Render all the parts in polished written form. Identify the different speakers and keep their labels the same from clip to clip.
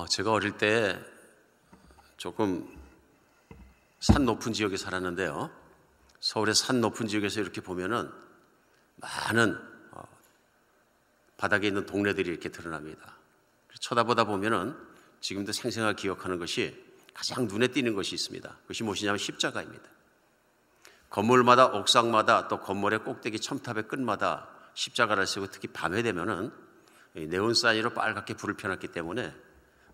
Speaker 1: 제가 어릴 때 조금 산 높은 지역에 살았는데요. 서울의 산 높은 지역에서 이렇게 보면은 많은 바닥에 있는 동네들이 이렇게 드러납니다. 쳐다보다 보면은 지금도 생생하게 기억하는 것이 가장 눈에 띄는 것이 있습니다. 그것이 무엇이냐면 십자가입니다. 건물마다 옥상마다 또 건물의 꼭대기 첨탑의 끝마다 십자가를 세우고 특히 밤에 되면은 네온사인으로 빨갛게 불을 펴놨기 때문에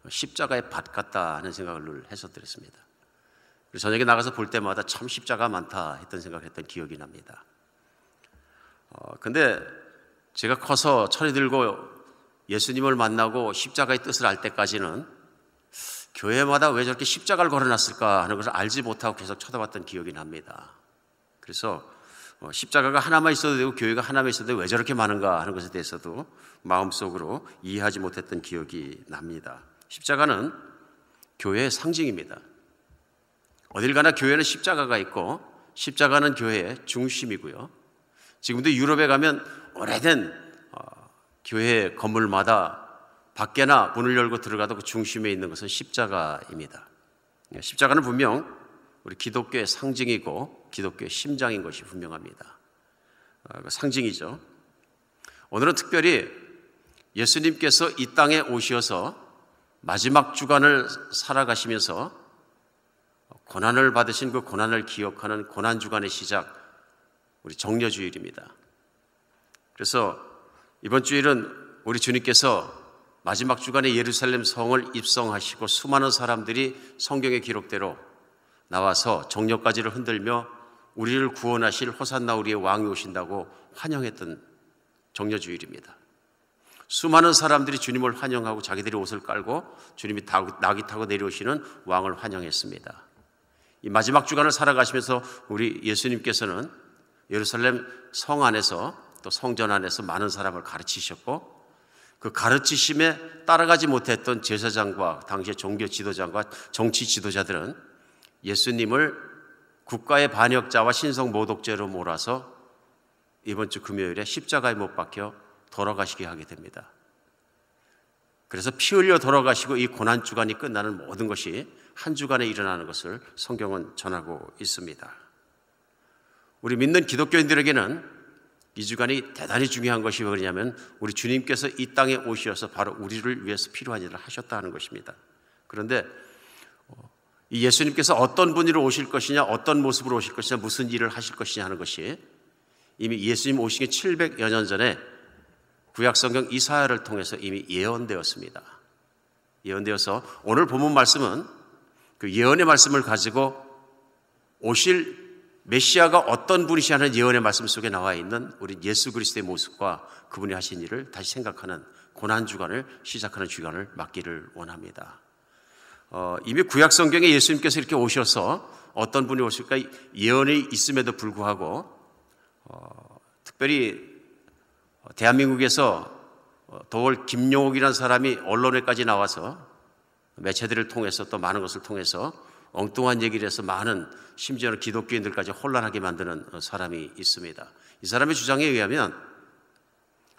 Speaker 1: 십자가의 밭 같다 하는 생각을 늘 했었더랬습니다. 그래서 저녁에 나가서 볼 때마다 참 십자가 많다 했던 생각을 했던 기억이 납니다. 근데 제가 커서 철이 들고 예수님을 만나고 십자가의 뜻을 알 때까지는 교회마다 왜 저렇게 십자가를 걸어놨을까 하는 것을 알지 못하고 계속 쳐다봤던 기억이 납니다. 그래서 십자가가 하나만 있어도 되고 교회가 하나만 있어도 왜 저렇게 많은가 하는 것에 대해서도 마음속으로 이해하지 못했던 기억이 납니다. 십자가는 교회의 상징입니다. 어딜 가나 교회는 십자가가 있고 십자가는 교회의 중심이고요. 지금도 유럽에 가면 오래된 교회 건물마다 밖에나 문을 열고 들어가도 그 중심에 있는 것은 십자가입니다. 십자가는 분명 우리 기독교의 상징이고 기독교의 심장인 것이 분명합니다. 상징이죠. 오늘은 특별히 예수님께서 이 땅에 오셔서 마지막 주간을 살아가시면서 고난을 받으신 그 고난을 기억하는 고난주간의 시작, 우리 정려주일입니다. 그래서 이번 주일은 우리 주님께서 마지막 주간에 예루살렘 성을 입성하시고 수많은 사람들이 성경의 기록대로 나와서 정려가지를 흔들며 우리를 구원하실 호산나 우리의 왕이 오신다고 환영했던 정려주일입니다. 수많은 사람들이 주님을 환영하고 자기들이 옷을 깔고 주님이 나귀 타고 내려오시는 왕을 환영했습니다. 이 마지막 주간을 살아가시면서 우리 예수님께서는 예루살렘 성 안에서 또 성전 안에서 많은 사람을 가르치셨고 그 가르치심에 따라가지 못했던 제사장과 당시의 종교 지도자와 정치 지도자들은 예수님을 국가의 반역자와 신성 모독죄로 몰아서 이번 주 금요일에 십자가에 못 박혀 돌아가시게 하게 됩니다. 그래서 피 흘려 돌아가시고 이 고난주간이 끝나는 모든 것이 한 주간에 일어나는 것을 성경은 전하고 있습니다. 우리 믿는 기독교인들에게는 이 주간이 대단히 중요한 것이 뭐냐면 우리 주님께서 이 땅에 오셔서 바로 우리를 위해서 필요한 일을 하셨다는 것입니다. 그런데 이 예수님께서 어떤 분으로 오실 것이냐, 어떤 모습으로 오실 것이냐, 무슨 일을 하실 것이냐 하는 것이 이미 예수님 오시기 700여 년 전에 구약성경 이사야를 통해서 이미 예언되었습니다. 예언되어서 오늘 본문 말씀은 그 예언의 말씀을 가지고 오실 메시아가 어떤 분이시 하는 예언의 말씀 속에 나와 있는 우리 예수 그리스도의 모습과 그분이 하신 일을 다시 생각하는 고난주간을 시작하는 주간을 맞기를 원합니다. 이미 구약성경에 예수님께서 이렇게 오셔서 어떤 분이 오실까 예언이 있음에도 불구하고 특별히 대한민국에서 도월 김용옥이라는 사람이 언론에까지 나와서 매체들을 통해서 또 많은 것을 통해서 엉뚱한 얘기를 해서 많은 심지어는 기독교인들까지 혼란하게 만드는 사람이 있습니다. 이 사람의 주장에 의하면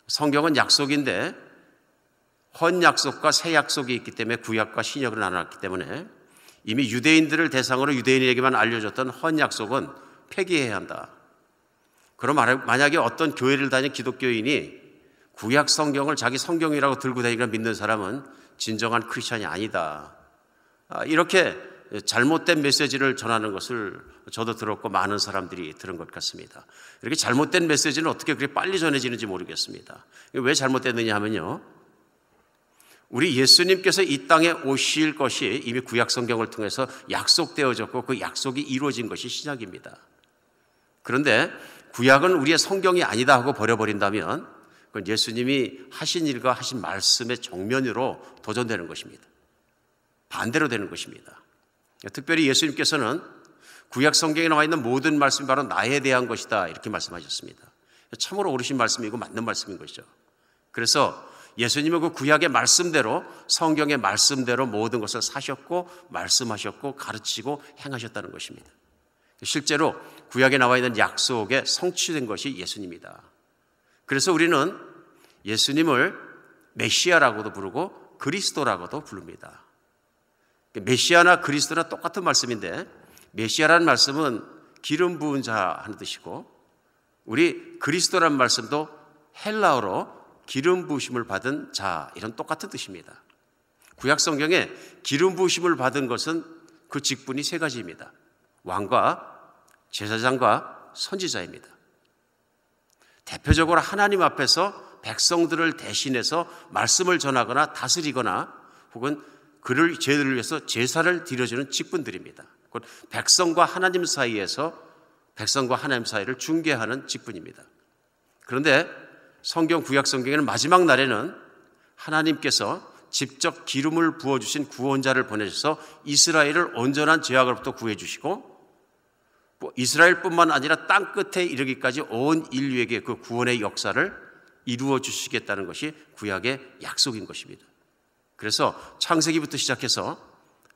Speaker 1: 성경은 약속인데 헌 약속과 새 약속이 있기 때문에 구약과 신약으로 나눴기 때문에 이미 유대인들을 대상으로 유대인에게만 알려줬던 헌 약속은 폐기해야 한다. 그럼 만약에 어떤 교회를 다니는 기독교인이 구약 성경을 자기 성경이라고 들고 다니고 믿는 사람은 진정한 크리스찬이 아니다. 이렇게 잘못된 메시지를 전하는 것을 저도 들었고 많은 사람들이 들은 것 같습니다. 이렇게 잘못된 메시지는 어떻게 그렇게 빨리 전해지는지 모르겠습니다. 왜 잘못됐느냐 하면요, 우리 예수님께서 이 땅에 오실 것이 이미 구약 성경을 통해서 약속되어졌고 그 약속이 이루어진 것이 신약입니다. 그런데 구약은 우리의 성경이 아니다 하고 버려버린다면 그건 예수님이 하신 일과 하신 말씀의 정면으로 도전되는 것입니다. 반대로 되는 것입니다. 특별히 예수님께서는 구약 성경에 나와 있는 모든 말씀이 바로 나에 대한 것이다 이렇게 말씀하셨습니다. 참으로 옳으신 말씀이고 맞는 말씀인 것이죠. 그래서 예수님은 그 구약의 말씀대로 성경의 말씀대로 모든 것을 사셨고 말씀하셨고 가르치고 행하셨다는 것입니다. 실제로 구약에 나와 있는 약속에 성취된 것이 예수님이다. 그래서 우리는 예수님을 메시아라고도 부르고 그리스도라고도 부릅니다. 메시아나 그리스도나 똑같은 말씀인데, 메시아라는 말씀은 기름 부은 자 하는 뜻이고, 우리 그리스도라는 말씀도 헬라어로 기름 부으심을 받은 자, 이런 똑같은 뜻입니다. 구약 성경에 기름 부으심을 받은 것은 그 직분이 세 가지입니다. 왕과 제사장과 선지자입니다. 대표적으로 하나님 앞에서 백성들을 대신해서 말씀을 전하거나 다스리거나 혹은 그를 죄들을 위해서 제사를 드려주는 직분들입니다. 곧 백성과 하나님 사이에서 백성과 하나님 사이를 중개하는 직분입니다. 그런데 성경 구약 성경에는 마지막 날에는 하나님께서 직접 기름을 부어주신 구원자를 보내셔서 이스라엘을 온전한 죄악으로부터 구해주시고, 이스라엘뿐만 아니라 땅 끝에 이르기까지 온 인류에게 그 구원의 역사를 이루어 주시겠다는 것이 구약의 약속인 것입니다. 그래서 창세기부터 시작해서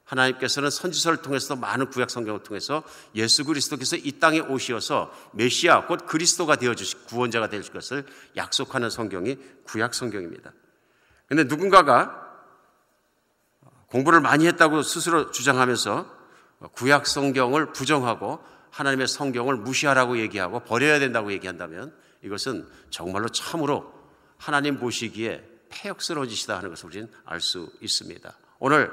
Speaker 1: 하나님께서는 선지서를 통해서 많은 구약 성경을 통해서 예수 그리스도께서 이 땅에 오시어서 메시아 곧 그리스도가 되어주실 구원자가 되실 것을 약속하는 성경이 구약 성경입니다. 그런데 누군가가 공부를 많이 했다고 스스로 주장하면서 구약 성경을 부정하고 하나님의 성경을 무시하라고 얘기하고 버려야 된다고 얘기한다면 이것은 정말로 참으로 하나님 보시기에 폐역스러운 짓이다 하는 것을 우리는 알 수 있습니다. 오늘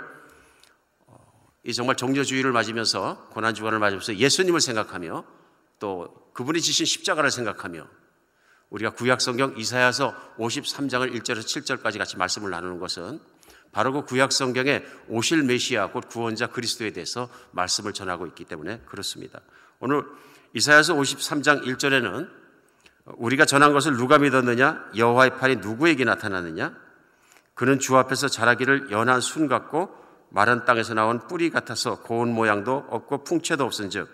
Speaker 1: 이 정말 정죄주의를 맞으면서 고난주간을 맞으면서 예수님을 생각하며 또 그분이 지신 십자가를 생각하며 우리가 구약성경 이사야서 53장을 1절에서 7절까지 같이 말씀을 나누는 것은 바로 그 구약성경에 오실 메시아 곧 구원자 그리스도에 대해서 말씀을 전하고 있기 때문에 그렇습니다. 오늘 이사야서 53장 1절에는 우리가 전한 것을 누가 믿었느냐? 여호와의 팔이 누구에게 나타났느냐? 그는 주 앞에서 자라기를 연한 순 같고 마른 땅에서 나온 뿌리 같아서 고운 모양도 없고 풍채도 없은즉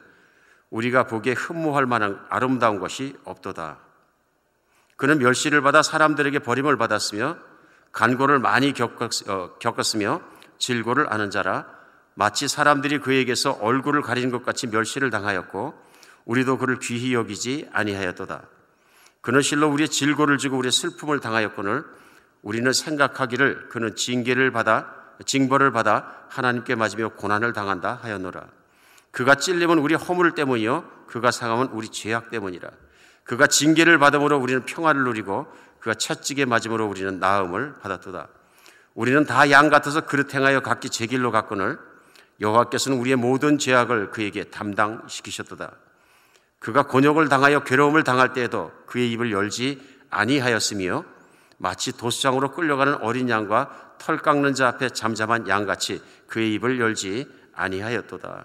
Speaker 1: 우리가 보기에 흠모할 만한 아름다운 것이 없도다. 그는 멸시를 받아 사람들에게 버림을 받았으며 간고를 많이 겪었으며 질고를 아는 자라. 마치 사람들이 그에게서 얼굴을 가리는 것 같이 멸시를 당하였고 우리도 그를 귀히 여기지 아니하였도다. 그는 실로 우리의 질고를 지고 우리의 슬픔을 당하였거늘 우리는 생각하기를 그는 징벌을 받아 하나님께 맞으며 고난을 당한다 하였노라. 그가 찔림은 우리 허물 때문이요 그가 상함은 우리 죄악 때문이라. 그가 징계를 받음으로 우리는 평화를 누리고 그가 채찍에 맞음으로 우리는 나음을 받았도다. 우리는 다 양 같아서 그릇 행하여 각기 제 길로 갔거늘 여호와께서는 우리의 모든 죄악을 그에게 담당시키셨도다. 그가 곤욕을 당하여 괴로움을 당할 때에도 그의 입을 열지 아니하였으며 마치 도수장으로 끌려가는 어린 양과 털 깎는 자 앞에 잠잠한 양같이 그의 입을 열지 아니하였도다.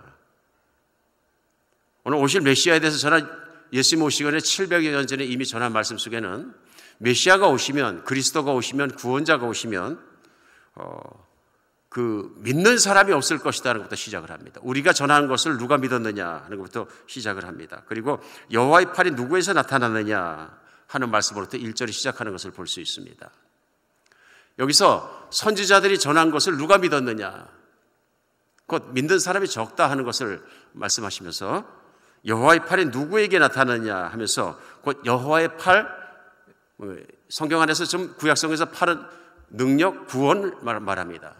Speaker 1: 오늘 오실 메시아에 대해서 전한 예수님 오시기 전에 700여 년 전에 이미 전한 말씀 속에는 메시아가 오시면, 그리스도가 오시면, 구원자가 오시면 그 믿는 사람이 없을 것이다 하는 것부터 시작을 합니다. 우리가 전하는 것을 누가 믿었느냐 하는 것부터 시작을 합니다. 그리고 여호와의 팔이 누구에서 나타났느냐 하는 말씀으로부터 1절이 시작하는 것을 볼 수 있습니다. 여기서 선지자들이 전한 것을 누가 믿었느냐, 곧 믿는 사람이 적다 하는 것을 말씀하시면서 여호와의 팔이 누구에게 나타났느냐 하면서 곧 여호와의 팔, 성경 안에서 좀 구약성에서 팔은 능력, 구원을 말합니다.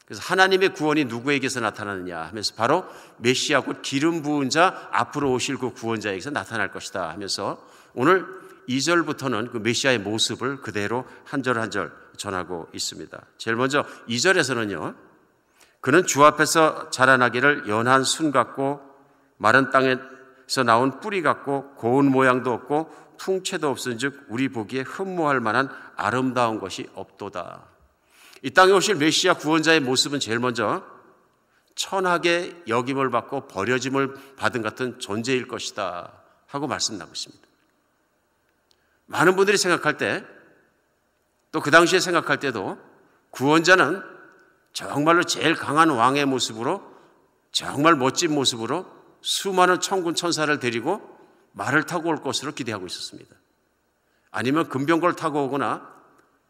Speaker 1: 그래서 하나님의 구원이 누구에게서 나타나느냐 하면서 바로 메시아 곧 기름 부은 자 앞으로 오실 그 구원자에게서 나타날 것이다 하면서 오늘 2절부터는 그 메시아의 모습을 그대로 한 절 한 절 전하고 있습니다. 제일 먼저 2절에서는요. 그는 주 앞에서 자라나기를 연한 순 같고 마른 땅에서 나온 뿌리 같고 고운 모양도 없고 풍채도 없은즉 우리 보기에 흠모할 만한 아름다운 것이 없도다. 이 땅에 오실 메시아 구원자의 모습은 제일 먼저 천하게 여김을 받고 버려짐을 받은 같은 존재일 것이다 하고 말씀 나오고 있습니다. 많은 분들이 생각할 때, 또 그 당시에 생각할 때도 구원자는 정말로 제일 강한 왕의 모습으로, 정말 멋진 모습으로 수많은 천군 천사를 데리고 말을 타고 올 것으로 기대하고 있었습니다. 아니면 금병거를 타고 오거나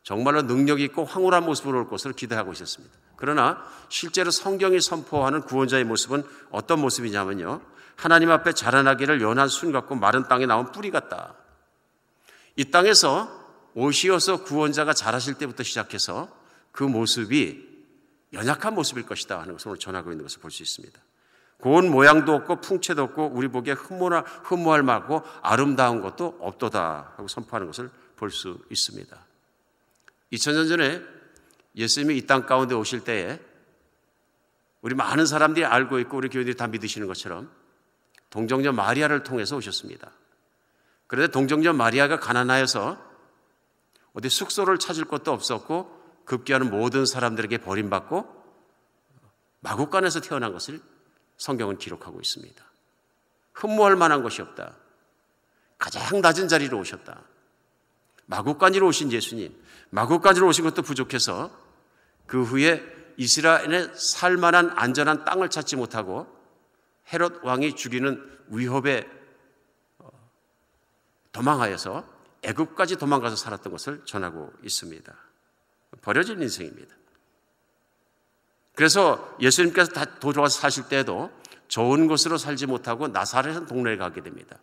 Speaker 1: 정말로 능력 있고 황홀한 모습으로 올 것으로 기대하고 있었습니다. 그러나 실제로 성경이 선포하는 구원자의 모습은 어떤 모습이냐면요. 하나님 앞에 자라나기를 연한 순 같고 마른 땅에 나온 뿌리 같다. 이 땅에서 오시어서 구원자가 자라실 때부터 시작해서 그 모습이 연약한 모습일 것이다 하는 것을 오늘 전하고 있는 것을 볼 수 있습니다. 고운 모양도 없고 풍채도 없고 우리 보기에 흠모할 만하고 아름다운 것도 없도다 하고 선포하는 것을 볼 수 있습니다. 2000년 전에 예수님이 이 땅 가운데 오실 때에 우리 많은 사람들이 알고 있고 우리 교인들이 다 믿으시는 것처럼 동정녀 마리아를 통해서 오셨습니다. 그런데 동정녀 마리아가 가난하여서 어디 숙소를 찾을 것도 없었고 급기야는 모든 사람들에게 버림받고 마구간에서 태어난 것을 성경은 기록하고 있습니다. 흠모할 만한 것이 없다. 가장 낮은 자리로 오셨다. 마구간지로 오신 예수님, 마구간지로 오신 것도 부족해서 그 후에 이스라엘에 살 만한 안전한 땅을 찾지 못하고 헤롯 왕이 죽이는 위협에 도망하여서 애굽까지 도망가서 살았던 것을 전하고 있습니다. 버려진 인생입니다. 그래서 예수님께서 다 돌아와서 사실 때에도 좋은 곳으로 살지 못하고 나사렛 동네에 가게 됩니다.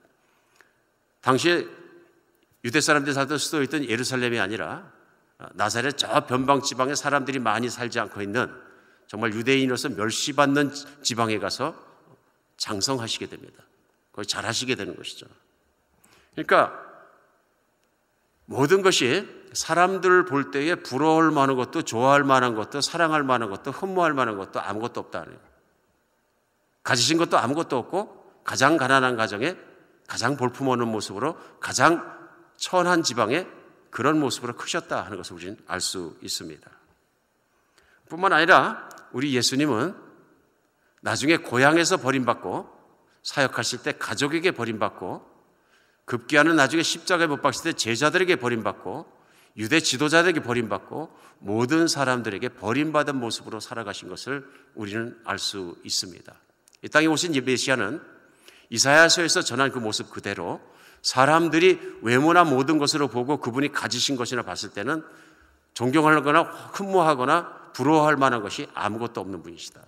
Speaker 1: 당시에 유대 사람들이 살던 수도에 있던 예루살렘이 아니라 나사렛 저 변방 지방에 사람들이 많이 살지 않고 있는 정말 유대인으로서 멸시받는 지방에 가서 장성하시게 됩니다. 거기 잘하시게 되는 것이죠. 그러니까 모든 것이 사람들을 볼 때에 부러울 만한 것도 좋아할 만한 것도 사랑할 만한 것도 흠모할 만한 것도 아무것도 없다는, 가지신 것도 아무것도 없고 가장 가난한 가정에 가장 볼품없는 모습으로 가장 천한 지방에 그런 모습으로 크셨다 하는 것을 우리는 알 수 있습니다. 뿐만 아니라 우리 예수님은 나중에 고향에서 버림받고 사역하실 때 가족에게 버림받고 급기야는 나중에 십자가에 못 박힐 때 제자들에게 버림받고 유대 지도자들에게 버림받고 모든 사람들에게 버림받은 모습으로 살아가신 것을 우리는 알 수 있습니다. 이 땅에 오신 메시아는 이사야서에서 전한 그 모습 그대로 사람들이 외모나 모든 것으로 보고 그분이 가지신 것이나 봤을 때는 존경하거나 흠모하거나 부러워할 만한 것이 아무것도 없는 분이시다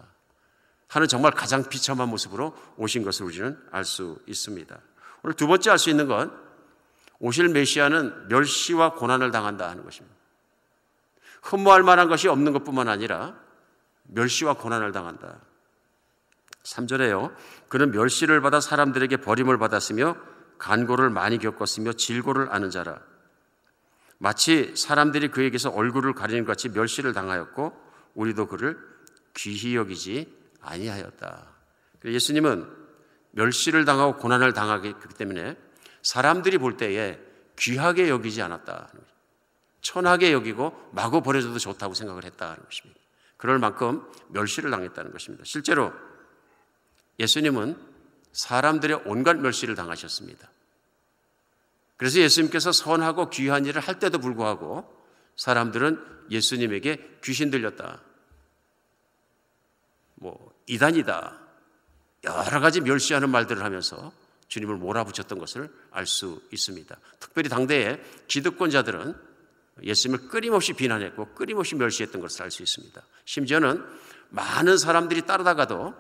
Speaker 1: 하는 정말 가장 비참한 모습으로 오신 것을 우리는 알 수 있습니다. 오늘 두 번째 알 수 있는 건 오실 메시아는 멸시와 고난을 당한다 하는 것입니다. 흠모할 만한 것이 없는 것뿐만 아니라 멸시와 고난을 당한다. 3절에요. 그는 멸시를 받아 사람들에게 버림을 받았으며 간고를 많이 겪었으며 질고를 아는 자라. 마치 사람들이 그에게서 얼굴을 가리는 것 같이 멸시를 당하였고 우리도 그를 귀히 여기지 아니하였다. 예수님은 멸시를 당하고 고난을 당하기 때문에 사람들이 볼 때에 귀하게 여기지 않았다. 천하게 여기고 마구 버려줘도 좋다고 생각을 했다는 것입니다. 그럴 만큼 멸시를 당했다는 것입니다. 실제로 예수님은 사람들의 온갖 멸시를 당하셨습니다. 그래서 예수님께서 선하고 귀한 일을 할 때도 불구하고 사람들은 예수님에게 귀신 들렸다, 이단이다, 여러 가지 멸시하는 말들을 하면서 주님을 몰아붙였던 것을 알 수 있습니다. 특별히 당대의 기득권자들은 예수님을 끊임없이 비난했고 끊임없이 멸시했던 것을 알 수 있습니다. 심지어는 많은 사람들이 따르다가도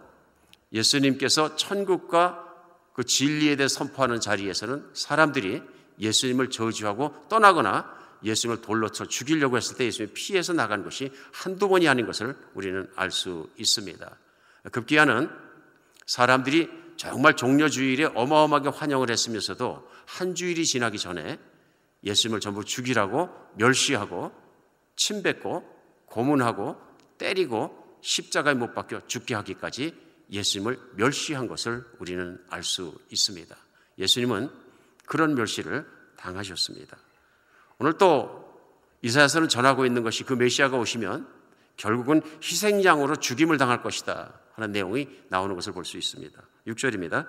Speaker 1: 예수님께서 천국과 그 진리에 대해 선포하는 자리에서는 사람들이 예수님을 저주하고 떠나거나 예수님을 돌로 쳐 죽이려고 했을 때 예수님이 피해서 나간 것이 한두 번이 아닌 것을 우리는 알 수 있습니다. 급기야는 사람들이 정말 종려주일에 어마어마하게 환영을 했으면서도 한 주일이 지나기 전에 예수님을 전부 죽이라고 멸시하고 침뱉고 고문하고 때리고 십자가에 못 박혀 죽게 하기까지 예수님을 멸시한 것을 우리는 알 수 있습니다. 예수님은 그런 멸시를 당하셨습니다. 오늘 또 이사야서는 전하고 있는 것이 그 메시아가 오시면 결국은 희생양으로 죽임을 당할 것이다 하는 내용이 나오는 것을 볼 수 있습니다. 6절입니다.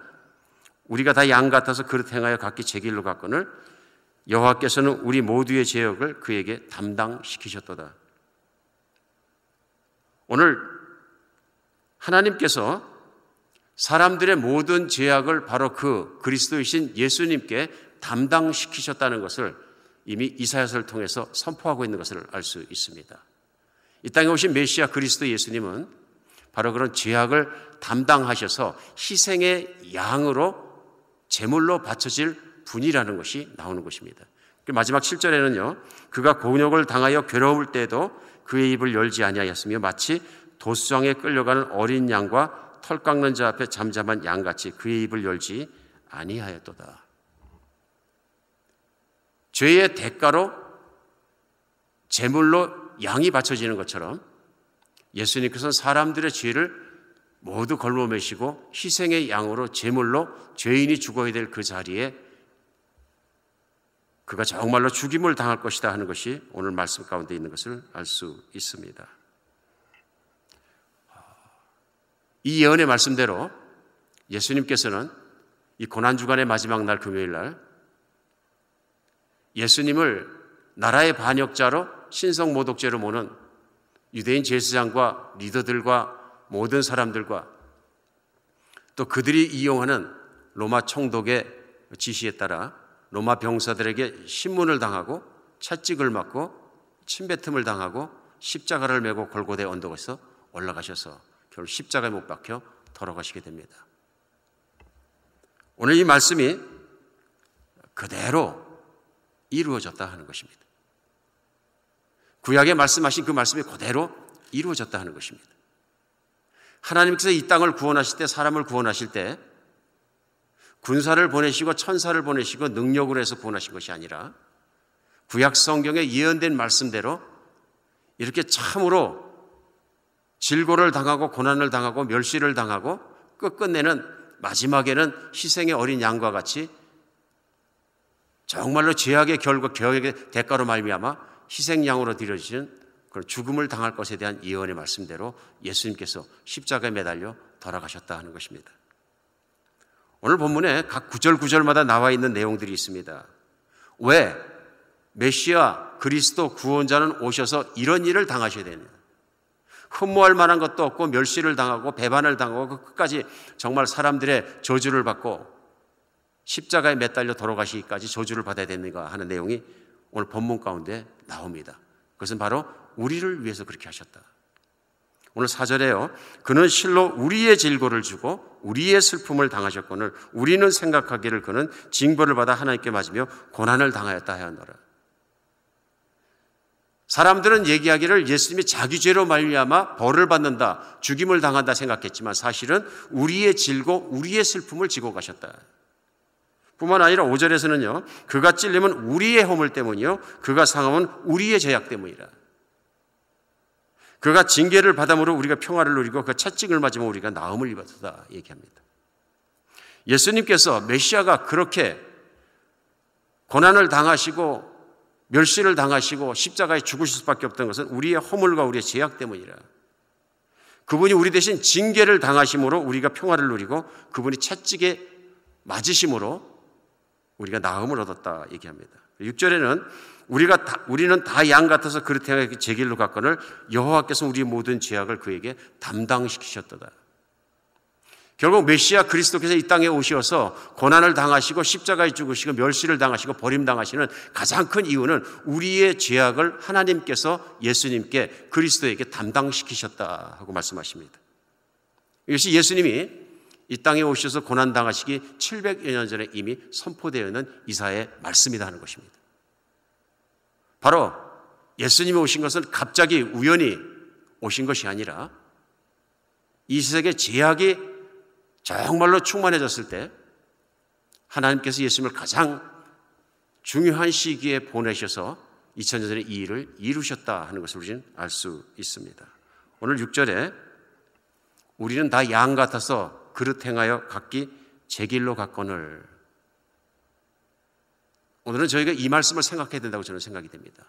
Speaker 1: 우리가 다 양 같아서 그릇 행하여 각기 제 길로 갔거늘 여호와께서는 우리 모두의 죄악을 그에게 담당시키셨도다. 오늘 하나님께서 사람들의 모든 죄악을 바로 그 그리스도이신 예수님께 담당시키셨다는 것을 이미 이사야서를 통해서 선포하고 있는 것을 알 수 있습니다. 이 땅에 오신 메시아 그리스도 예수님은 바로 그런 죄악을 담당하셔서 희생의 양으로 제물로 바쳐질 분이라는 것이 나오는 것입니다. 마지막 7절에는요. 그가 곤욕을 당하여 괴로울 때에도 그의 입을 열지 아니하였으며 마치 도수장에 끌려가는 어린 양과 털 깎는 자 앞에 잠잠한 양같이 그의 입을 열지 아니하였도다. 죄의 대가로 제물로 양이 바쳐지는 것처럼 예수님께서는 사람들의 죄를 모두 걸머매시고 희생의 양으로 제물로 죄인이 죽어야 될 그 자리에 그가 정말로 죽임을 당할 것이다 하는 것이 오늘 말씀 가운데 있는 것을 알 수 있습니다. 이 예언의 말씀대로 예수님께서는 이 고난주간의 마지막 날 금요일 날 예수님을 나라의 반역자로 신성모독죄로 모는 유대인 제사장과 리더들과 모든 사람들과 또 그들이 이용하는 로마 총독의 지시에 따라 로마 병사들에게 신문을 당하고 채찍을 맞고 침뱉음을 당하고 십자가를 메고 골고대 언덕에서 올라가셔서 결국 십자가에 못 박혀 돌아가시게 됩니다. 오늘 이 말씀이 그대로 이루어졌다 하는 것입니다. 구약에 말씀하신 그 말씀이 그대로 이루어졌다 하는 것입니다. 하나님께서 이 땅을 구원하실 때, 사람을 구원하실 때 군사를 보내시고 천사를 보내시고 능력으로 해서 구원하신 것이 아니라 구약 성경에 예언된 말씀대로 이렇게 참으로 질고를 당하고 고난을 당하고 멸시를 당하고 끝끝내는 마지막에는 희생의 어린 양과 같이 정말로 죄악의 결과, 죄악의 대가로 말미암아 희생양으로 드려지는 그런 죽음을 당할 것에 대한 예언의 말씀대로 예수님께서 십자가에 매달려 돌아가셨다 하는 것입니다. 오늘 본문에 각 구절마다 나와 있는 내용들이 있습니다. 왜 메시아 그리스도 구원자는 오셔서 이런 일을 당하셔야 되느냐? 흠모할 만한 것도 없고 멸시를 당하고 배반을 당하고 끝까지 정말 사람들의 저주를 받고 십자가에 매달려 돌아가시기까지 저주를 받아야 되는가 하는 내용이 오늘 본문 가운데 나옵니다. 그것은 바로 우리를 위해서 그렇게 하셨다. 오늘 4절에요. 그는 실로 우리의 질고를 주고 우리의 슬픔을 당하셨거늘 우리는 생각하기를 그는 징벌을 받아 하나님께 맞으며 고난을 당하였다 하였노라. 사람들은 얘기하기를 예수님이 자기 죄로 말미암아 벌을 받는다, 죽임을 당한다 생각했지만 사실은 우리의 질고 우리의 슬픔을 지고 가셨다. 뿐만 아니라 5절에서는요. 그가 찔림은 우리의 허물 때문이요 그가 상함은 우리의 죄악 때문이라. 그가 징계를 받음으로 우리가 평화를 누리고 그 채찍을 맞으면 우리가 나음을 입었다 얘기합니다. 예수님께서 메시아가 그렇게 고난을 당하시고 멸시를 당하시고 십자가에 죽으실 수밖에 없던 것은 우리의 허물과 우리의 죄악 때문이라. 그분이 우리 대신 징계를 당하심으로 우리가 평화를 누리고 그분이 채찍에 맞으심으로 우리가 나음을 얻었다 얘기합니다. 6절에는 우리는 다 양 같아서 그릇 제 길로 갔거늘 여호와께서 우리의 모든 죄악을 그에게 담당시키셨도다. 결국 메시아 그리스도께서 이 땅에 오셔서 고난을 당하시고 십자가에 죽으시고 멸시를 당하시고 버림당하시는 가장 큰 이유는 우리의 죄악을 하나님께서 예수님께 그리스도에게 담당시키셨다 하고 말씀하십니다. 이것이 예수님이 이 땅에 오셔서 고난당하시기 700여 년 전에 이미 선포되어 있는 이사야의 말씀이다 하는 것입니다. 바로 예수님이 오신 것은 갑자기 우연히 오신 것이 아니라 이 세상의 죄악이 정말로 충만해졌을 때 하나님께서 예수님을 가장 중요한 시기에 보내셔서 2000년 전에 이 일을 이루셨다 하는 것을 우리는 알 수 있습니다. 오늘 6절에 우리는 다 양 같아서 그릇 행하여 각기 제 길로 갔거늘. 오늘은 저희가 이 말씀을 생각해야 된다고 저는 생각이 됩니다.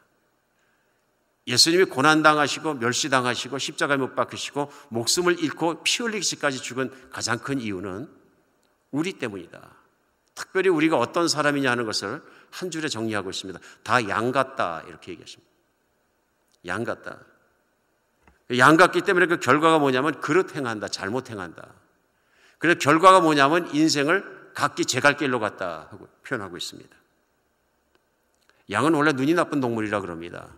Speaker 1: 예수님이 고난당하시고 멸시당하시고 십자가에 못 박히시고 목숨을 잃고 피 흘리기까지 죽은 가장 큰 이유는 우리 때문이다. 특별히 우리가 어떤 사람이냐 하는 것을 한 줄에 정리하고 있습니다. 다 양 같다 이렇게 얘기하십니다. 양 같다. 양 같기 때문에 그 결과가 뭐냐면 그릇 행한다, 잘못 행한다. 그래서 결과가 뭐냐면 인생을 각기 제갈 길로 갔다 하고 표현하고 있습니다. 양은 원래 눈이 나쁜 동물이라 그럽니다.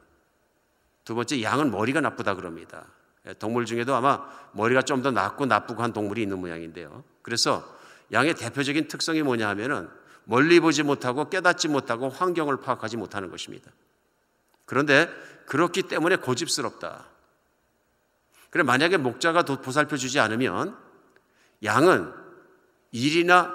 Speaker 1: 두 번째, 양은 머리가 나쁘다 그럽니다. 동물 중에도 아마 머리가 좀 더 낮고 나쁘고 한 동물이 있는 모양인데요. 그래서 양의 대표적인 특성이 뭐냐 하면은 멀리 보지 못하고 깨닫지 못하고 환경을 파악하지 못하는 것입니다. 그런데 그렇기 때문에 고집스럽다. 그래, 만약에 목자가 보살펴 주지 않으면 양은 일이나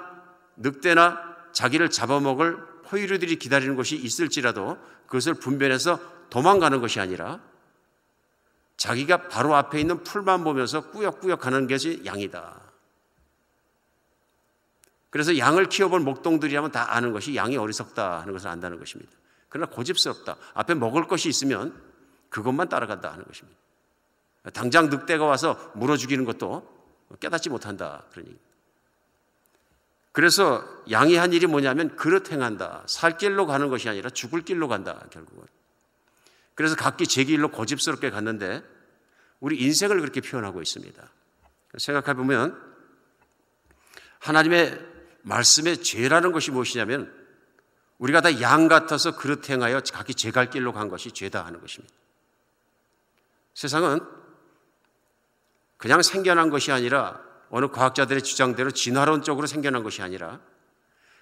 Speaker 1: 늑대나 자기를 잡아먹을 포유류들이 기다리는 것이 있을지라도 그것을 분별해서 도망가는 것이 아니라 자기가 바로 앞에 있는 풀만 보면서 꾸역꾸역 가는 것이 양이다. 그래서 양을 키워본 목동들이라면 다 아는 것이 양이 어리석다 하는 것을 안다는 것입니다. 그러나 고집스럽다. 앞에 먹을 것이 있으면 그것만 따라간다 하는 것입니다. 당장 늑대가 와서 물어 죽이는 것도 깨닫지 못한다. 그러니. 그래서 양이 한 일이 뭐냐면 그릇 행한다. 살 길로 가는 것이 아니라 죽을 길로 간다. 결국은. 그래서 각기 제 길로 고집스럽게 갔는데 우리 인생을 그렇게 표현하고 있습니다. 생각해 보면 하나님의 말씀의 죄라는 것이 무엇이냐면 우리가 다 양 같아서 그릇 행하여 각기 제 갈 길로 간 것이 죄다 하는 것입니다. 세상은 그냥 생겨난 것이 아니라 어느 과학자들의 주장대로 진화론적으로 생겨난 것이 아니라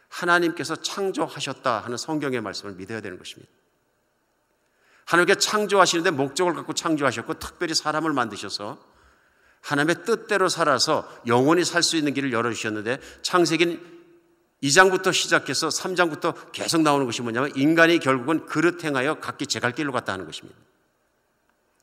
Speaker 1: 하나님께서 창조하셨다 하는 성경의 말씀을 믿어야 되는 것입니다. 하나님께 창조하시는데 목적을 갖고 창조하셨고 특별히 사람을 만드셔서 하나님의 뜻대로 살아서 영원히 살 수 있는 길을 열어주셨는데 창세기 2장부터 시작해서 3장부터 계속 나오는 것이 뭐냐면 인간이 결국은 그릇 행하여 각기 제 갈 길로 갔다 하는 것입니다.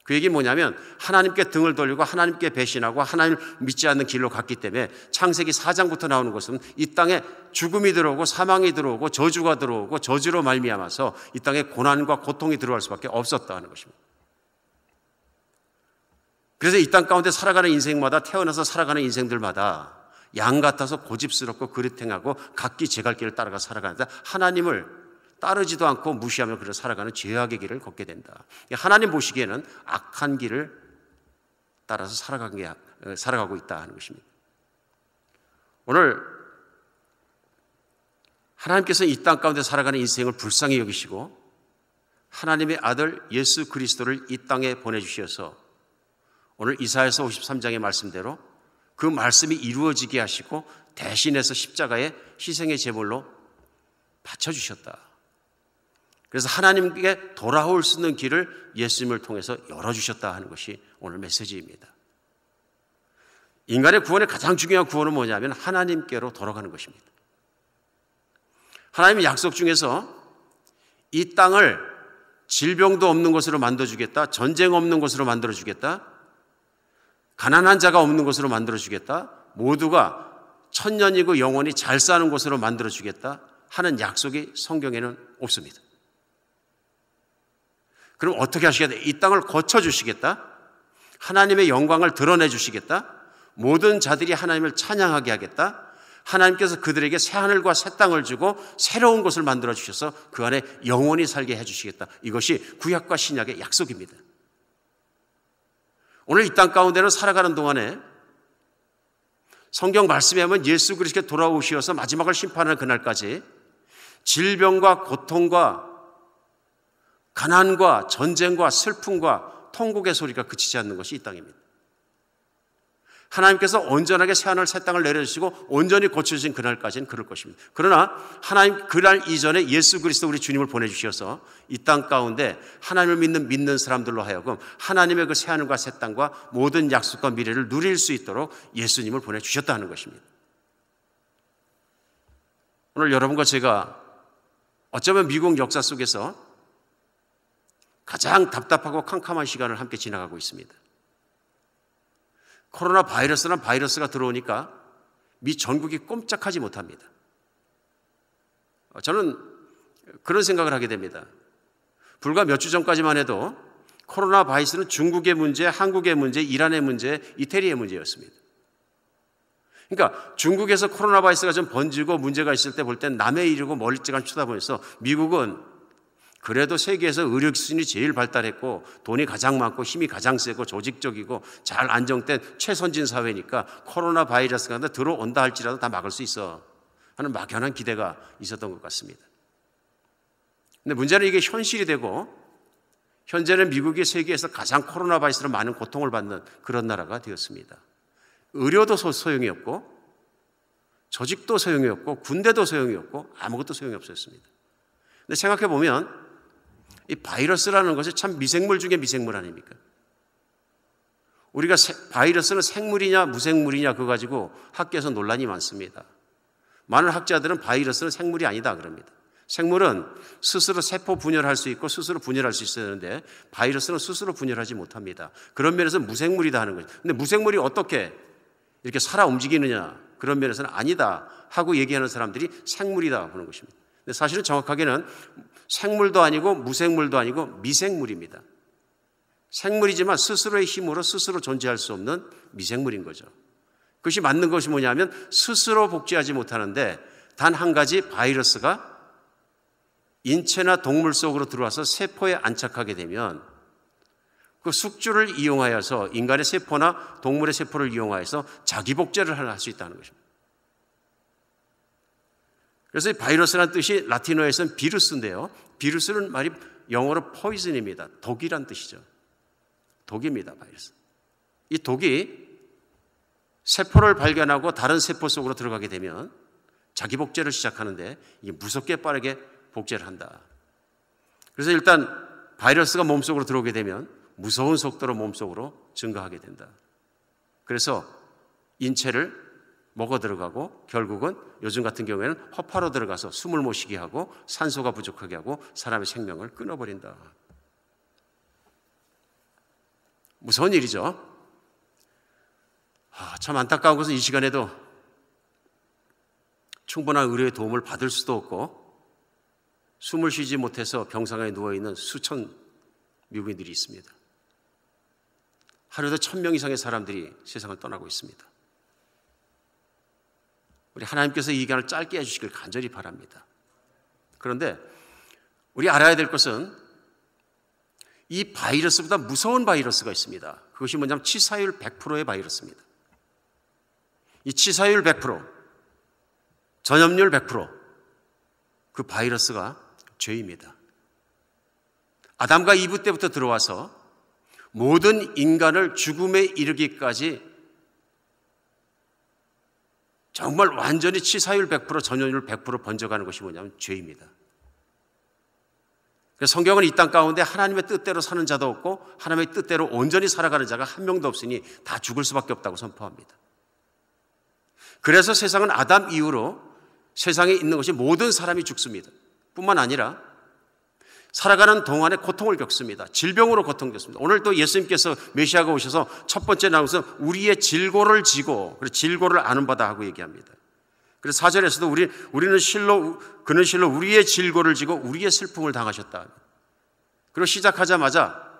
Speaker 1: 그 얘기는 뭐냐면 하나님께 등을 돌리고 하나님께 배신하고 하나님을 믿지 않는 길로 갔기 때문에 창세기 4장부터 나오는 것은 이 땅에 죽음이 들어오고 사망이 들어오고 저주가 들어오고 저주로 말미암아서 이 땅에 고난과 고통이 들어갈 수밖에 없었다 하는 것입니다. 그래서 이 땅 가운데 살아가는 인생마다 태어나서 살아가는 인생들마다 양 같아서 고집스럽고 그릇 행하고 각기 제 갈 길을 따라가 살아가는데 하나님을 따르지도 않고 무시하며 그를 살아가는 죄악의 길을 걷게 된다. 하나님 보시기에는 악한 길을 따라서 살아가고 있다 하는 것입니다. 오늘 하나님께서 이 땅 가운데 살아가는 인생을 불쌍히 여기시고 하나님의 아들 예수 그리스도를 이 땅에 보내주셔서 오늘 이사야서 53장의 말씀대로 그 말씀이 이루어지게 하시고 대신해서 십자가의 희생의 제물로 바쳐주셨다. 그래서 하나님께 돌아올 수 있는 길을 예수님을 통해서 열어주셨다 하는 것이 오늘 메시지입니다. 인간의 구원의 가장 중요한 구원은 뭐냐면 하나님께로 돌아가는 것입니다. 하나님의 약속 중에서 이 땅을 질병도 없는 곳으로 만들어주겠다, 전쟁 없는 곳으로 만들어주겠다, 가난한 자가 없는 곳으로 만들어주겠다, 모두가 천년이고 영원히 잘 사는 곳으로 만들어주겠다 하는 약속이 성경에는 없습니다. 그럼 어떻게 하시겠다? 이 땅을 거쳐주시겠다? 하나님의 영광을 드러내주시겠다? 모든 자들이 하나님을 찬양하게 하겠다? 하나님께서 그들에게 새하늘과 새 땅을 주고 새로운 곳을 만들어주셔서 그 안에 영원히 살게 해주시겠다. 이것이 구약과 신약의 약속입니다. 오늘 이 땅 가운데로 살아가는 동안에 성경 말씀에 하면 예수 그리스도께 돌아오셔서 마지막을 심판하는 그날까지 질병과 고통과 가난과 전쟁과 슬픔과 통곡의 소리가 그치지 않는 것이 이 땅입니다. 하나님께서 온전하게 새하늘 새 땅을 내려주시고 온전히 고쳐주신 그날까지는 그럴 것입니다. 그러나 하나님 그날 이전에 예수 그리스도 우리 주님을 보내주셔서 이 땅 가운데 하나님을 믿는 사람들로 하여금 하나님의 그 새하늘과 새 땅과 모든 약속과 미래를 누릴 수 있도록 예수님을 보내주셨다는 것입니다. 오늘 여러분과 제가 어쩌면 미국 역사 속에서 가장 답답하고 캄캄한 시간을 함께 지나가고 있습니다. 코로나 바이러스란 바이러스가 들어오니까 미 전국이 꼼짝하지 못합니다. 저는 그런 생각을 하게 됩니다. 불과 몇 주 전까지만 해도 코로나 바이러스는 중국의 문제, 한국의 문제, 이란의 문제, 이태리의 문제였습니다. 그러니까 중국에서 코로나 바이러스가 좀 번지고 문제가 있을 때 볼 땐 남의 일이고 멀찌감치 쳐다보면서 미국은 그래도 세계에서 의료 기술이 제일 발달했고 돈이 가장 많고 힘이 가장 세고 조직적이고 잘 안정된 최선진 사회니까 코로나 바이러스가 들어온다 할지라도 다 막을 수 있어 하는 막연한 기대가 있었던 것 같습니다. 근데 문제는 이게 현실이 되고 현재는 미국이 세계에서 가장 코로나 바이러스로 많은 고통을 받는 그런 나라가 되었습니다. 의료도 소용이 없고 조직도 소용이 없고 군대도 소용이 없고 아무것도 소용이 없었습니다. 근데 생각해 보면 이 바이러스라는 것이 참 미생물 중에 미생물 아닙니까? 우리가 바이러스는 생물이냐 무생물이냐 그거 가지고 학계에서 논란이 많습니다. 많은 학자들은 바이러스는 생물이 아니다 그럽니다. 생물은 스스로 세포 분열할 수 있고 스스로 분열할 수 있어야 되는데 바이러스는 스스로 분열하지 못합니다. 그런 면에서 무생물이다 하는 거죠. 근데 무생물이 어떻게 이렇게 살아 움직이느냐, 그런 면에서는 아니다 하고 얘기하는 사람들이 생물이다 보는 것입니다. 근데 사실은 정확하게는 생물도 아니고 무생물도 아니고 미생물입니다. 생물이지만 스스로의 힘으로 스스로 존재할 수 없는 미생물인 거죠. 그것이 맞는 것이 뭐냐면 스스로 복제하지 못하는데 단 한 가지, 바이러스가 인체나 동물 속으로 들어와서 세포에 안착하게 되면 그 숙주를 이용하여서 인간의 세포나 동물의 세포를 이용하여서 자기 복제를 할 수 있다는 것입니다. 그래서 이 바이러스라는 뜻이 라틴어에서는 비루스인데요. 비루스는 말이 영어로 poison입니다. 독이란 뜻이죠. 독입니다, 바이러스. 이 독이 세포를 발견하고 다른 세포 속으로 들어가게 되면 자기 복제를 시작하는데 이게 무섭게 빠르게 복제를 한다. 그래서 일단 바이러스가 몸속으로 들어오게 되면 무서운 속도로 몸속으로 증가하게 된다. 그래서 인체를 먹어 들어가고 결국은 요즘 같은 경우에는 허파로 들어가서 숨을 못 쉬게 하고 산소가 부족하게 하고 사람의 생명을 끊어버린다. 무서운 일이죠. 참 안타까운 것은 이 시간에도 충분한 의료의 도움을 받을 수도 없고 숨을 쉬지 못해서 병상에 누워있는 수천 미국인들이 있습니다. 하루에도 1,000명 이상의 사람들이 세상을 떠나고 있습니다. 우리 하나님께서 이 기간을 짧게 해주시길 간절히 바랍니다. 그런데 우리 알아야 될 것은 이 바이러스보다 무서운 바이러스가 있습니다. 그것이 뭐냐면 치사율 100%의 바이러스입니다. 이 치사율 100%, 전염률 100%, 그 바이러스가 죄입니다. 아담과 이브 때부터 들어와서 모든 인간을 죽음에 이르기까지 정말 완전히 치사율 100%, 전염률 100% 번져가는 것이 뭐냐면 죄입니다. 그래서 성경은 이 땅 가운데 하나님의 뜻대로 사는 자도 없고 하나님의 뜻대로 온전히 살아가는 자가 한 명도 없으니 다 죽을 수밖에 없다고 선포합니다. 그래서 세상은 아담 이후로 세상에 있는 것이 모든 사람이 죽습니다. 뿐만 아니라 살아가는 동안에 고통을 겪습니다. 질병으로 고통을 겪습니다. 오늘 또 예수님께서 메시아가 오셔서 첫 번째 나오셔서 우리의 질고를 지고 질고를 아는 바다 하고 얘기합니다. 그래서 4절에서도 그는 실로 우리의 질고를 지고 우리의 슬픔을 당하셨다. 그리고 시작하자마자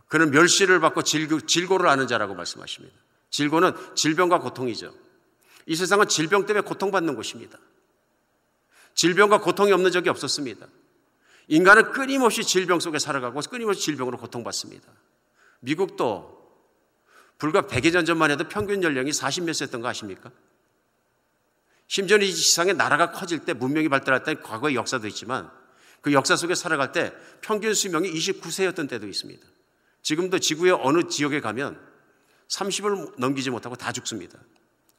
Speaker 1: 그는 멸시를 받고 질고를 아는 자라고 말씀하십니다. 질고는 질병과 고통이죠. 이 세상은 질병 때문에 고통받는 곳입니다. 질병과 고통이 없는 적이 없었습니다. 인간은 끊임없이 질병 속에 살아가고 끊임없이 질병으로 고통받습니다. 미국도 불과 100여 년 전만 해도 평균 연령이 40몇 세였던 거 아십니까? 심지어 이 세상에 나라가 커질 때 문명이 발달할 때 과거의 역사도 있지만 그 역사 속에 살아갈 때 평균 수명이 29세였던 때도 있습니다. 지금도 지구의 어느 지역에 가면 30을 넘기지 못하고 다 죽습니다.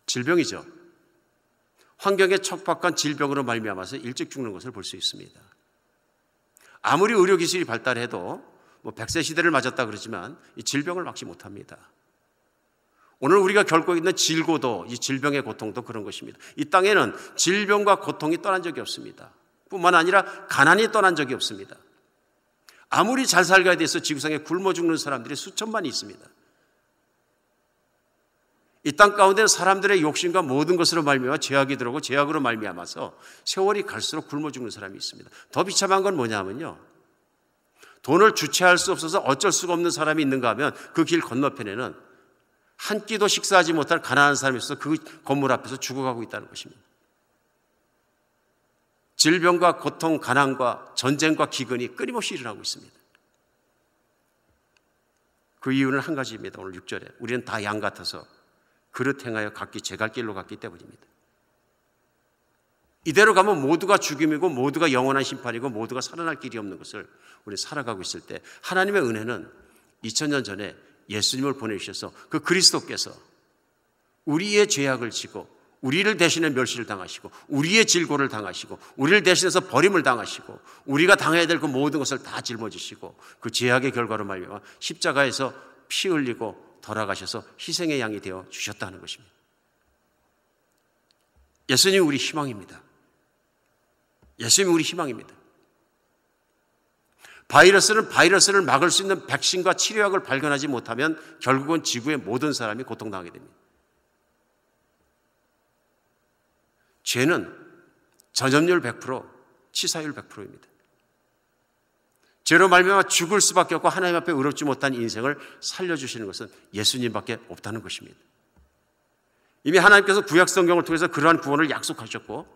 Speaker 1: 질병이죠. 환경에 척박한 질병으로 말미암아서 일찍 죽는 것을 볼 수 있습니다. 아무리 의료기술이 발달해도 100세 시대를 맞았다 그러지만 이 질병을 막지 못합니다. 오늘 우리가 겪고 있는 질고도, 이 질병의 고통도 그런 것입니다. 이 땅에는 질병과 고통이 떠난 적이 없습니다. 뿐만 아니라 가난이 떠난 적이 없습니다. 아무리 잘 살가야 돼서 지구상에 굶어 죽는 사람들이 수천만이 있습니다. 이 땅 가운데는 사람들의 욕심과 모든 것으로 말미암아 죄악이 들어오고 죄악으로 말미암아서 세월이 갈수록 굶어 죽는 사람이 있습니다. 더 비참한 건 뭐냐면요, 돈을 주체할 수 없어서 어쩔 수가 없는 사람이 있는가 하면 그 길 건너편에는 한 끼도 식사하지 못할 가난한 사람이 있어서 그 건물 앞에서 죽어가고 있다는 것입니다. 질병과 고통, 가난과 전쟁과 기근이 끊임없이 일어나고 있습니다. 그 이유는 한 가지입니다. 오늘 6절에 우리는 다 양 같아서 그릇 행하여 각기 제 갈 길로 갔기 때문입니다. 이대로 가면 모두가 죽음이고 모두가 영원한 심판이고 모두가 살아날 길이 없는 것을 우리 살아가고 있을 때 하나님의 은혜는 2000년 전에 예수님을 보내주셔서 그 그리스도께서 우리의 죄악을 지고 우리를 대신해 멸시를 당하시고 우리의 질고를 당하시고 우리를 대신해서 버림을 당하시고 우리가 당해야 될 그 모든 것을 다 짊어지시고 그 죄악의 결과로 말미암아 십자가에서 피 흘리고 돌아가셔서 희생의 양이 되어 주셨다는 것입니다. 예수님이 우리 희망입니다. 예수님이 우리 희망입니다. 바이러스를 막을 수 있는 백신과 치료약을 발견하지 못하면 결국은 지구의 모든 사람이 고통당하게 됩니다. 죄는 전염률 100%, 치사율 100%입니다. 죄로 말미암아 죽을 수밖에 없고 하나님 앞에 의롭지 못한 인생을 살려주시는 것은 예수님밖에 없다는 것입니다. 이미 하나님께서 구약 성경을 통해서 그러한 구원을 약속하셨고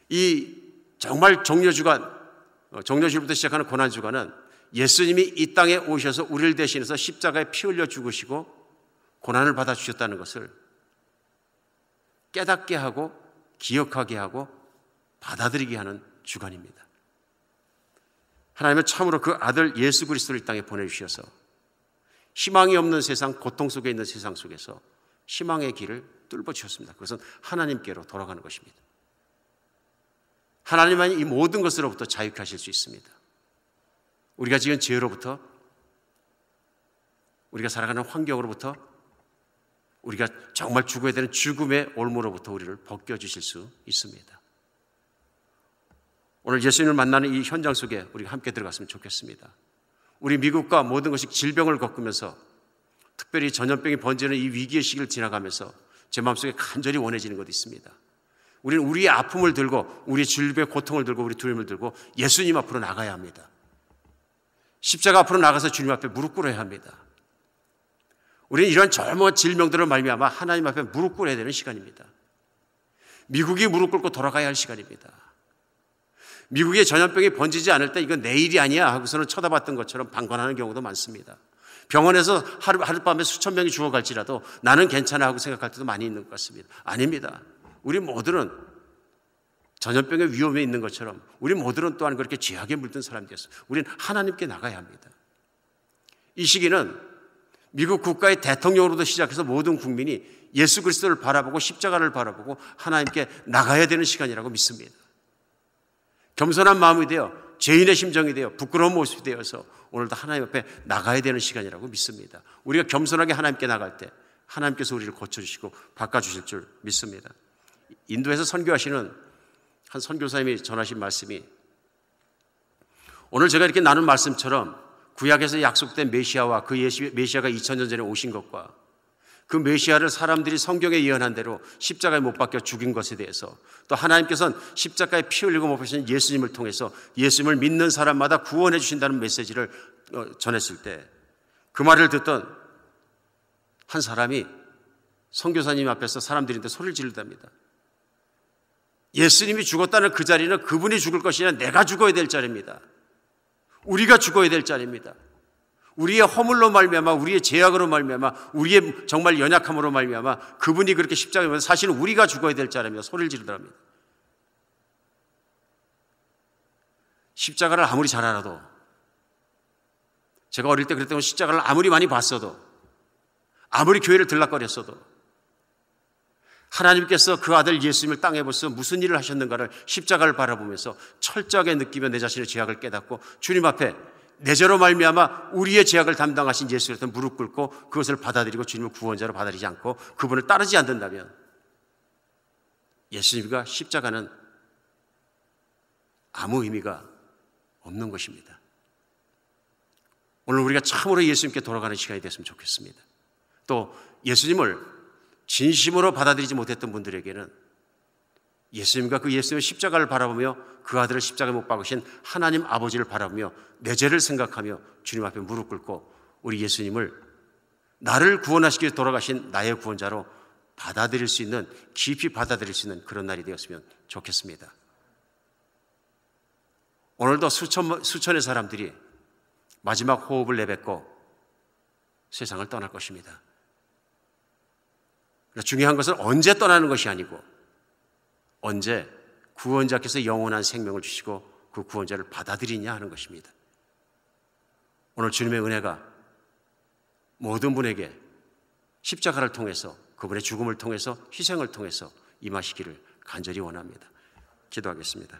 Speaker 1: 이 정말 종려주일부터 시작하는 고난주간은 예수님이 이 땅에 오셔서 우리를 대신해서 십자가에 피 흘려 죽으시고 고난을 받아주셨다는 것을 깨닫게 하고 기억하게 하고 받아들이게 하는 주간입니다. 하나님은 참으로 그 아들 예수 그리스도를 이 땅에 보내주셔서 희망이 없는 세상, 고통 속에 있는 세상 속에서 희망의 길을 뚫어 주셨습니다. 그것은 하나님께로 돌아가는 것입니다. 하나님만이 이 모든 것으로부터 자유케 하실 수 있습니다. 우리가 지은 죄로부터, 우리가 살아가는 환경으로부터, 우리가 정말 죽어야 되는 죽음의 올무로부터 우리를 벗겨주실 수 있습니다. 오늘 예수님을 만나는 이 현장 속에 우리가 함께 들어갔으면 좋겠습니다. 우리 미국과 모든 것이 질병을 겪으면서 특별히 전염병이 번지는 이 위기의 시기를 지나가면서 제 마음속에 간절히 원해지는 것이 있습니다. 우리는 우리의 아픔을 들고 우리의 질병의 고통을 들고 우리 두려움을 들고 예수님 앞으로 나가야 합니다. 십자가 앞으로 나가서 주님 앞에 무릎 꿇어야 합니다. 우리는 이런 젊은 질병들을 말미암아 하나님 앞에 무릎 꿇어야 되는 시간입니다. 미국이 무릎 꿇고 돌아가야 할 시간입니다. 미국의 전염병이 번지지 않을 때 이건 내 일이 아니야 하고서는 쳐다봤던 것처럼 방관하는 경우도 많습니다. 병원에서 하룻밤에 수천 명이 죽어갈지라도 나는 괜찮아 하고 생각할 때도 많이 있는 것 같습니다. 아닙니다. 우리 모두는 전염병의 위험에 있는 것처럼 우리 모두는 또한 그렇게 죄악에 물든 사람들이었어요. 우리는 하나님께 나가야 합니다. 이 시기는 미국 국가의 대통령으로도 시작해서 모든 국민이 예수 그리스도를 바라보고 십자가를 바라보고 하나님께 나가야 되는 시간이라고 믿습니다. 겸손한 마음이 되어 죄인의 심정이 되어 부끄러운 모습이 되어서 오늘도 하나님 앞에 나가야 되는 시간이라고 믿습니다. 우리가 겸손하게 하나님께 나갈 때 하나님께서 우리를 고쳐주시고 바꿔주실 줄 믿습니다. 인도에서 선교하시는 한 선교사님이 전하신 말씀이 오늘 제가 이렇게 나눈 말씀처럼 구약에서 약속된 메시아와 그 메시아가 2000년 전에 오신 것과 그 메시아를 사람들이 성경에 예언한 대로 십자가에 못 박혀 죽인 것에 대해서 또 하나님께서는 십자가에 피 흘리고 못 박히신 예수님을 통해서 예수님을 믿는 사람마다 구원해 주신다는 메시지를 전했을 때 그 말을 듣던 한 사람이 선교사님 앞에서 사람들인데 소리를 지르답니다. 예수님이 죽었다는 그 자리는 그분이 죽을 것이 아니라 내가 죽어야 될 자리입니다. 우리가 죽어야 될 자리입니다. 우리의 허물로 말미암아 우리의 죄악으로 말미암아 우리의 정말 연약함으로 말미암아 그분이 그렇게 십자가에 못 사실은 우리가 죽어야 될 자리입니다. 소리를 지르더랍니다. 십자가를 아무리 잘 알아도 제가 어릴 때 그랬던 십자가를 아무리 많이 봤어도 아무리 교회를 들락거렸어도 하나님께서 그 아들 예수님을 땅에 보셔서 무슨 일을 하셨는가를 십자가를 바라보면서 철저하게 느끼며 내 자신의 죄악을 깨닫고 주님 앞에 내 죄로 말미암아 우리의 죄악을 담당하신 예수한테 무릎 꿇고 그것을 받아들이고 주님을 구원자로 받아들이지 않고 그분을 따르지 않는다면 예수님과 십자가는 아무 의미가 없는 것입니다. 오늘 우리가 참으로 예수님께 돌아가는 시간이 됐으면 좋겠습니다. 또 예수님을 진심으로 받아들이지 못했던 분들에게는 예수님과 그 예수님의 십자가를 바라보며 그 아들을 십자가에 못 박으신 하나님 아버지를 바라보며 내 죄를 생각하며 주님 앞에 무릎 꿇고 우리 예수님을 나를 구원하시기 위해 돌아가신 나의 구원자로 받아들일 수 있는 깊이 받아들일 수 있는 그런 날이 되었으면 좋겠습니다. 오늘도 수천의 사람들이 마지막 호흡을 내뱉고 세상을 떠날 것입니다. 중요한 것은 언제 떠나는 것이 아니고 언제 구원자께서 영원한 생명을 주시고 그 구원자를 받아들이냐 하는 것입니다. 오늘 주님의 은혜가 모든 분에게 십자가를 통해서 그분의 죽음을 통해서, 희생을 통해서 임하시기를 간절히 원합니다. 기도하겠습니다.